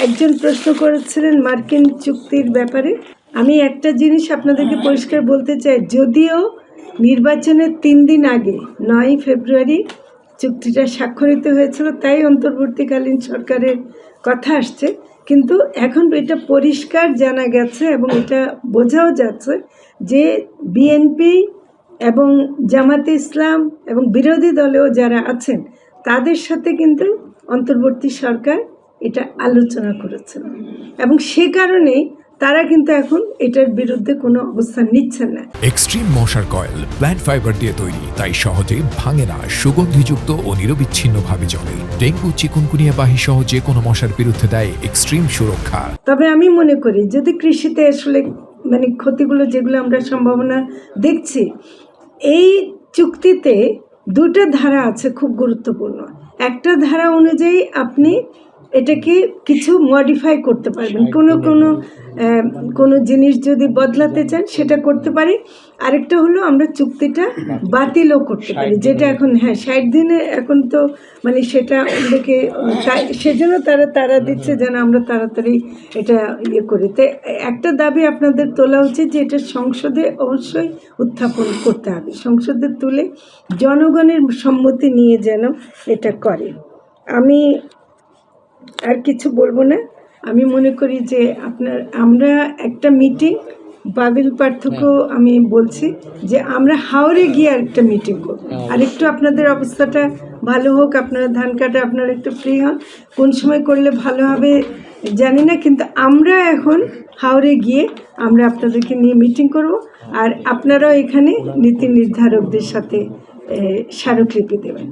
একজন প্রশ্ন করেছিলেন মার্কিন চুক্তির ব্যাপারে। আমি একটা জিনিস আপনাদেরকে পরিষ্কার বলতে চাই, যদিও নির্বাচনের 3 দিন আগে 9 ফেব্রুয়ারি চুক্তিটা স্বাক্ষরিত হয়েছিল, তাই অন্তর্বর্তীকালীন সরকারের কথা আসছে, কিন্তু এখন এটা পরিষ্কার জানা গেছে এবং এটা বোঝাও যাচ্ছে যে বিএনপি এবং জামাতে ইসলাম এবং বিরোধী দলেও যারা আছেন তাদের সাথে কিন্তু অন্তর্বর্তী সরকার এটা আলোচনা করেছেন এবং সে কারণেই তারা কিন্তু এখন এটার বিরুদ্ধে কোনো অবস্থান নিচ্ছেন না। এক্সট্রিম মশার কয়েল প্ল্যান্ট ফাইবার দিয়ে তৈরি, তাই সহজে ভাঙে না, সুগন্ধিযুক্ত ও নিরবিচ্ছিন্নভাবে জ্বলে। ডেঙ্গু, চিকুনগুনিয়া বাহি সহ যে কোনো মশার বিরুদ্ধে দেয় এক্সট্রিম সুরক্ষা। তবে আমি মনে করি যদি কৃষিতে আসলে ক্ষতিগুলো যেগুলো আমরা সম্ভাবনা দেখছি, এই চুক্তিতে 2টা ধারা আছে খুব গুরুত্বপূর্ণ। একটা ধারা অনুযায়ী আপনি এটাকে কিছু মডিফাই করতে পারবেন, কোনো জিনিস যদি বদলাতে চান সেটা করতে পারি। আরেকটা হলো আমরা চুক্তিটা বাতিলও করতে পারি, যেটা এখন 60 দিনে এখন তো সেটা ওদেরকে সেজন্য তারা দিচ্ছে যেন আমরা তাড়াতাড়ি এটা করি। তো একটা দাবি আপনাদের তোলা উচিত যে এটা সংসদে অবশ্যই উত্থাপন করতে হবে, সংসদে তুলে জনগণের সম্মতি নিয়ে যেন এটা করে। আমি আর কিছু বলবো না। আমি মনে করি যে আমরা একটা মিটিং, বাবিল পার্থক্য আমি বলছি যে আমরা হাওড়ে গিয়ে একটা মিটিং করব, আর একটু আপনাদের অবস্থাটা ভালো হোক, আপনারা ধান কাটা আপনারা একটু ফ্রি হন, কোন সময় করলে ভালো হবে জানি না, কিন্তু আমরা এখন হাওড়ে গিয়ে আমরা আপনাদেরকে নিয়ে মিটিং করব, আর আপনারাও এখানে নীতি নির্ধারকদের সাথে স্মারকলিপি দেবেন।